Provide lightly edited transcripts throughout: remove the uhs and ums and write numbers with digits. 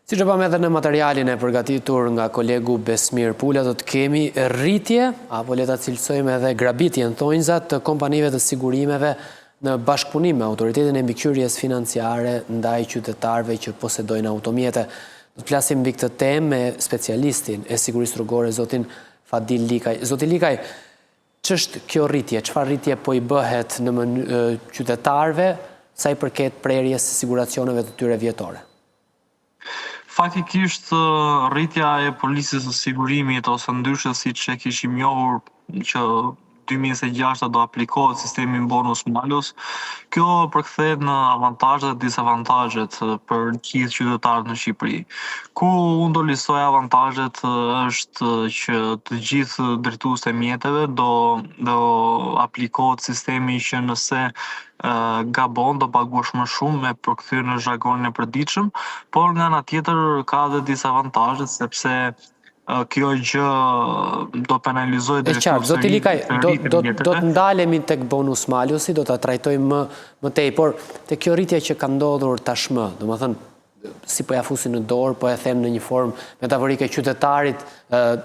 Si që pam edhe në materialin e përgatitur nga kolegu Besmir Pula, do të kemi rritje, apo le ta cilësojmë edhe grabitje në thonjzat të kompanive të sigurimeve në bashkëpunim me autoritetin e mbikëqyrjes financiare ndaj qytetarëve që posedojnë automjete. Do të flasim mbi këtë temë me specialistin e sigurisë rrugore, zotin Fadil Likaj. Zoti Likaj, ç'është kjo rritje? Çfarë rritje po i bëhet në qytetarëve sa i përket prerjes së siguracioneve të tyre vjetore? Faktikisht rritja e policës së sigurimit ose ndryshe siç e kishim njohur që 2026 do aplikohet sistemi bonus malus, kjo përkthehet në avantazhet dhe disavantazhet për gjithë qytetarët në Shqipëri. Ku unë do listoj avantazhet është që të gjithë drejtuesit e mjeteve do aplikohet sistemi që nëse gabon do paguash më shumë me përkthyer në zhargonin e përditshëm, por nga ana tjetër ka edhe disavantazhe sepse kjo gjë do penalizojë drejtuesit. Zoti Likaj, do të ndalemi tek bonus malusi, do ta trajtojmë më tej, por te kjo rritje që ka ndodhur tashmë, domethënë si po ja fusin në dorë, po e them në një formë metaforike qytetarit,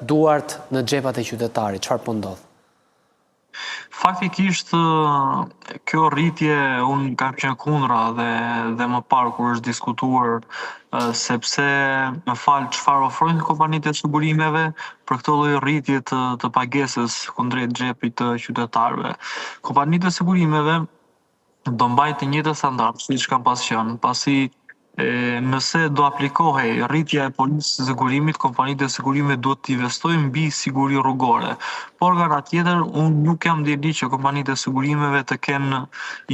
duart në xhepat e qytetarit, çfarë po ndodh? Faktikisht kjo rritje unë kam qenë kundra dhe më parë kur është diskutuar sepse më fal çfarë ofrojnë kompanitë e sigurimeve për këtë lloj rritje të pagesës kundrejt xhepit të qytetarëve. Kompanitë e sigurimeve do mbajnë të njëjtët standarde siç kanë pas qenë, pasi nëse do aplikohej rritja e policës së sigurimit, kompanitë e sigurimit duhet të investojnë mbi siguri rrugore. Por nga ana tjetër, unë nuk jam ndjeli që kompanitë e sigurimeve të kenë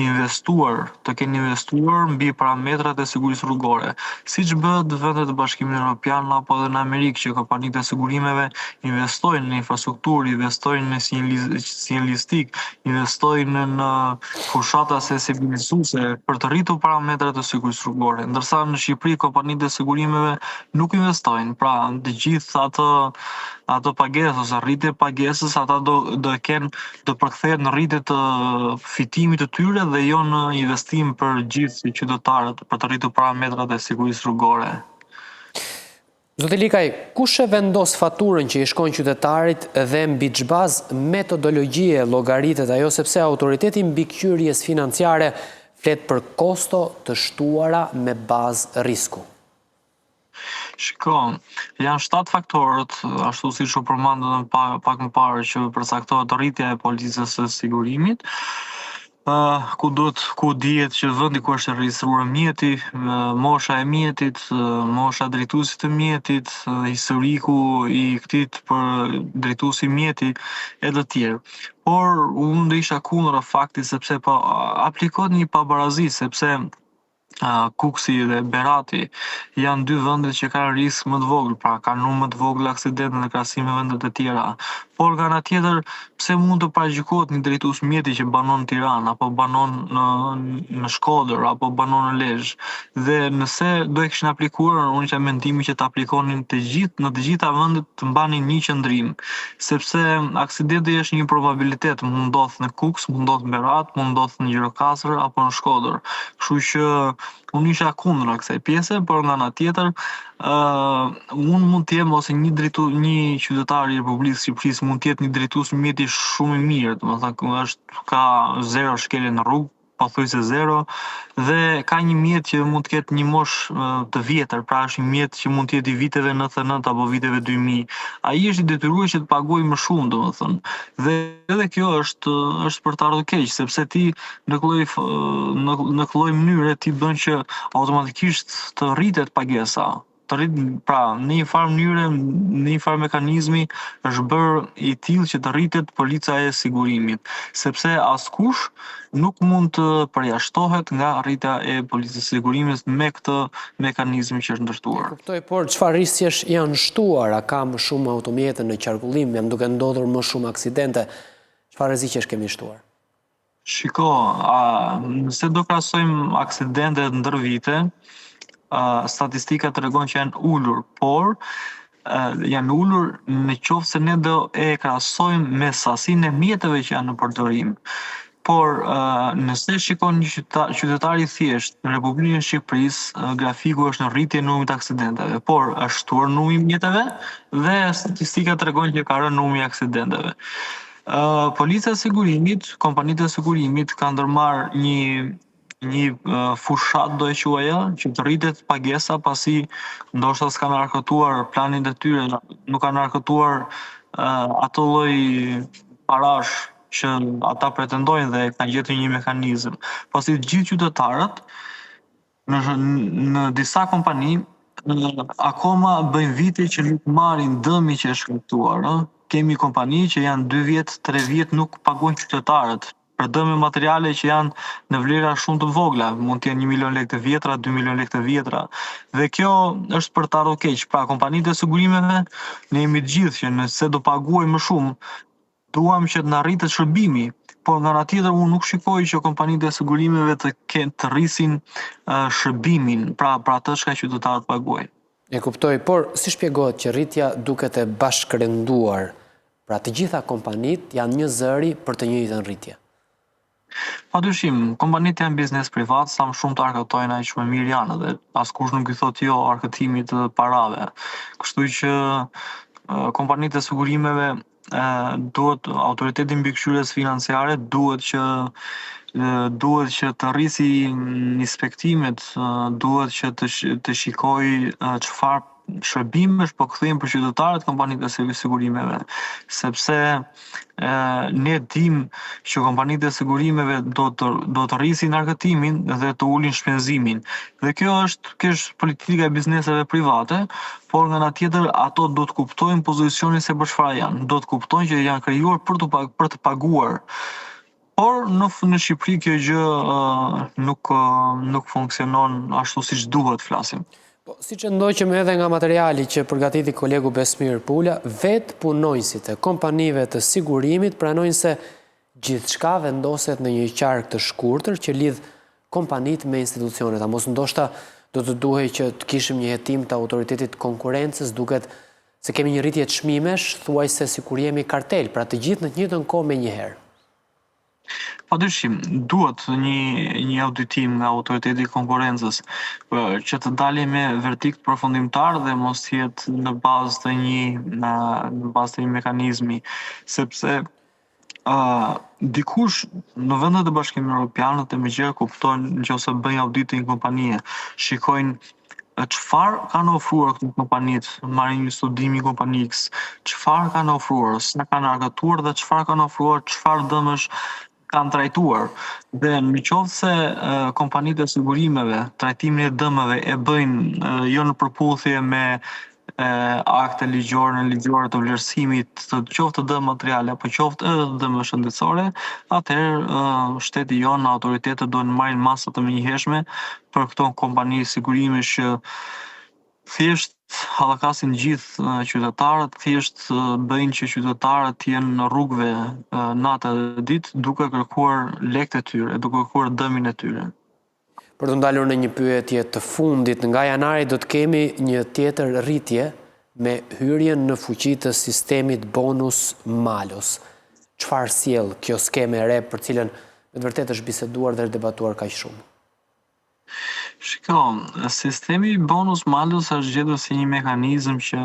investuar mbi parametrat e sigurisë rrugore. Siç bëhet në vendet e Bashkimit Evropian apo edhe në Amerikë, që kompanitë e sigurimeve investojnë në infrastrukturë, investojnë në sinjalistik, investojnë në fushata sensibilizuese për të rritur parametrat e sigurisë rrugore. Ndërsa në Shqipëri kompanitë e sigurimeve nuk investojnë, pra të gjithë ato pagesë ose rritje pagesës ata do përkthehet në rritje të fitimit të tyre dhe jo në investim për gjithë qytetarët për të rritur parametrat e sigurisë rrugore. Zoti Likaj, kush e vendos faturën që i shkon qytetarit dhe mbi ç'bazë metodologjie llogaritet ajo, sepse autoriteti mbikëqyrjes financiare flet për kosto të shtuara me bazë risku? Shiko, janë 7 faktorët, ashtu siç u përmendën pak më parë, që përcaktohet rritja e policës së sigurimit, ku dihet që vendi ku është regjistruar mjeti, mosha e mjetit, mosha e drejtuesit të mjetit, historiku i këtij për drejtuesi mjeti e të tjerë. Por unë do isha kundër faktit sepse po aplikohet një pabarazi, sepse Kuksi dhe Berati janë 2 vendet që kanë risk më të vogël, pra kanë numër më të vogël aksidente në krahasim me vendet e tjera. Por nga ana tjetër, pse mund të paragjykohet një drejtues mjeti që banon në Tiranë apo banon në Shkodër apo banon në Lezhë? Dhe nëse do e kishin aplikuar, unë jam mendimi që të aplikonin në të gjitha vendet të mbanin një qëndrim, sepse aksidenti është një probabilitet, mund ndodh në Kuks, mund ndodh në Berat, mund ndodh në Gjirokastër apo në Shkodër. Kështu që unë isha kundër kësaj pjese, por nga ana tjetër, unë mund të jem ose një qytetar i Republikës së Shqipërisë mund të jetë një drejtues mjeti shumë i mirë, domethënë ka 0 shkelje në rrugë, pothuajse 0, dhe ka një mjet që mund të ketë një moshë të vjetër, pra është një mjet që mund të jetë i viteve 99 apo viteve 2000. Ai është i detyruar që të pagojë më shumë, domethënë. Dhe edhe kjo është për të ardhur keq, sepse ti në këtë lloj mënyre ti bën që automatikisht të rritet pagesa. Pra, në një farë mënyre, në një farë mekanizmi është bërë i tillë që të rritet polica e sigurimit, sepse askush nuk mund të përjashtohet nga rritja e policës së sigurimit me këtë mekanizëm që është ndërtuar. Kuptoj, por çfarë rrisjesh janë shtuar? A ka më shumë automjete në qarkullim, jam duke ndodhur më shumë aksidente? Çfarë rreziqesh kemi shtuar? Shiko, nëse do krahasojmë aksidentet ndër vite, statistika tregon që janë ulur, por janë ulur në qoftë se ne do e krahasojmë me sasinë e mjeteve që janë në përdorim. por nëse shikon një qytetar i thjesht në Republikën e Shqipërisë, grafiku është në rritje numri të aksidenteve, por është shtuar numri i mjeteve dhe statistikat tregojnë që ka rënë numri i aksidenteve. Policia e sigurimit, kompanitë e sigurimit kanë ndërmarrë një fushat do e quaja, që të rritet pagesa pasi ndoshta s'kanë argëtuar planin e tyre, nuk kanë argëtuar ato lloj parash që ata pretendojnë dhe kanë gjetur një mekanizëm. Pasi të gjithë qytetarët në disa kompani akoma bëjnë vite që nuk marrin dëmin që është shkaktuar. Kemi kompani që janë 2 vjet, 3 vjet nuk paguajnë qytetarët për dëme materiale që janë në vlera shumë të vogla, mund të jenë 1 milion lekë të vjetra, 2 milion lekë të vjetra. Dhe kjo është për të ardhur keq. Pra, kompanitë e sigurimeve, ne jemi të gjithë që nëse do paguajmë më shumë, duam që të na rritet shërbimi, por nga ana tjetër unë nuk shikoj që kompanitë e sigurimeve të rrisin shërbimin, pra atë çka qytetarët paguajnë. E kuptoj, por si shpjegohet që rritja duket e bashkërenduar, pra të gjitha kompanitë janë një zëri për të njëjtën rritje? Padyshim, kompanitë janë biznes privat, sa më shumë të argëtojnë aq më mirë janë dhe askush nuk i thot jo argëtimit të parave. Kështu që kompanitë e sigurimeve autoriteti mbikëqyrjes financiare duhet që të rrisi inspektimet, duhet që të shikojë çfarë shërbimesh po kthehen për qytetarët kompanitë e sigurimeve, sepse ne dim që kompanitë e sigurimeve do të rrisin argëtimin dhe të ulin shpenzimin. Dhe kjo është politika e bizneseve private, por nga ana tjetër ato do të kuptojnë pozicionin se për çfarë janë, do të kuptojnë që janë krijuar për të paguar. Por në Shqipëri kjo gjë nuk funksionon ashtu siç duhet, flasim. Si që ndoqëm edhe nga materiali që përgatiti kolegu Besmir Pula, vetë punonjësit e kompanive të sigurimit pranojnë se gjithçka vendoset në një qark të shkurtër që lidh kompanit me institucionet. A mos ndoshta do të duhej që të kishim një hetim të autoritetit konkurencës, duket se kemi një rritje çmimesh, thuajse sikur jemi kartel, pra të gjithë në të njëjtën kohë menjëherë. Padyshim, duhet një auditim nga autoriteti i konkurrencës që të dalë me verdikt përfundimtar dhe mos jetë në bazë të një mekanizmi, sepse dikush në vendet e Bashkimit Evropian të mëgjera kuptojnë nëse bëjnë auditin kompanie, shikojnë çfarë kanë ofruar këto kompanitë, marrin një studim i kompani X, çfarë kanë ofruar, sa kanë argëtuar dhe çfarë kanë ofruar, çfarë dëmësh kanë trajtuar. Dhe në qoftë se kompanitë e sigurimeve trajtimin e dëmeve e bëjnë jo në përputhje me akte ligjore të vlerësimit të qoftë dëm materiale apo qoftë edhe dëm shëndetësore, atëherë shteti jon, autoritetet duhen marrin masa të menjëhershme për këto kompani sigurimesh që thjesht hallakasin gjithë qytetarët, thjesht bëjnë që qytetarët jenë në rrugëve natë dhe ditë duke kërkuar lekët e tyre, duke kërkuar dëmin e tyre. Për të ndalur në një pyetje të fundit, nga janari do të kemi një tjetër rritje me hyrjen në fuqi të sistemit bonus malus. Çfarë sjell kjo skemë e re për cilën me të vërtetë është biseduar dhe është debatuar kaq shumë? Shiko, sistemi bonus malus është gjetur si një mekanizëm që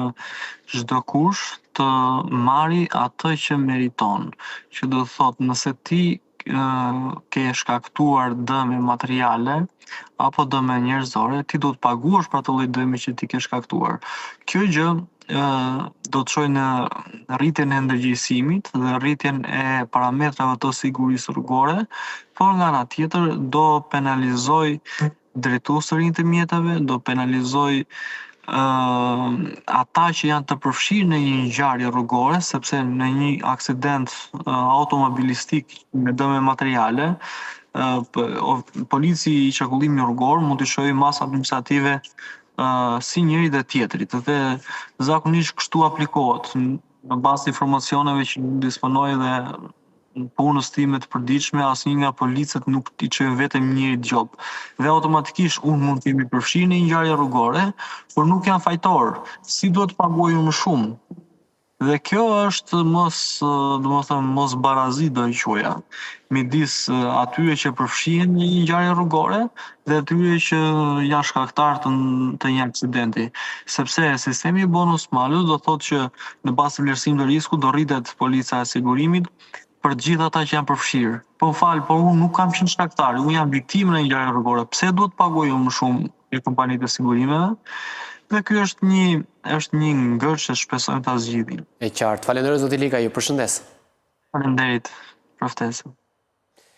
çdo kush të marri atë që meriton. Që do thotë nëse ti ke shkaktuar dëme materiale apo dëme njerëzore, ti do të paguash për atë lloj dëmi që ti ke shkaktuar. Kjo gjë do të çojë në rritjen e ndërgjegjësimit dhe rritjen e parametrave të sigurisë rrugore, por nga ana tjetër do penalizoj drejtues të rinj të mjeteve, do penalizoj ata që janë të përfshirë në një ngjarje rrugore, sepse në një aksident automobilistik me dëme materiale, polici i qarkullimit rrugor mund të shojë masa administrative si njëri dhe tjetrit, dhe zakonisht kështu aplikohet në bazë të informacioneve që disponoj dhe në punës time të përditshme, asnjë nga policët nuk i çojnë vetëm njëri job. Dhe automatikisht unë mund të jemi përfshirë në një ngjarje rrugore, por nuk jam fajtor. Si duhet të paguaj më shumë? Dhe kjo është mos barazi do i quaja, midis atyre që përfshihen në një ngjarje rrugore dhe atyre që janë shkaktar të një aksidenti. Sepse sistemi i bonus malus do thotë që në bazë të vlerësimit të riskut do rritet polica e sigurimit për të gjithë ata që janë përfshirë. Po fal, por unë nuk kam qenë shkaktar, unë jam viktimë në një ngjarje rrugore. Pse duhet të paguaj unë më shumë në kompanitë e sigurimeve? Dhe ky është një ngërç që shpresojmë ta zgjidhim. E qartë. Falenderoj zoti Lika, ju përshëndes. Faleminderit për ftesën.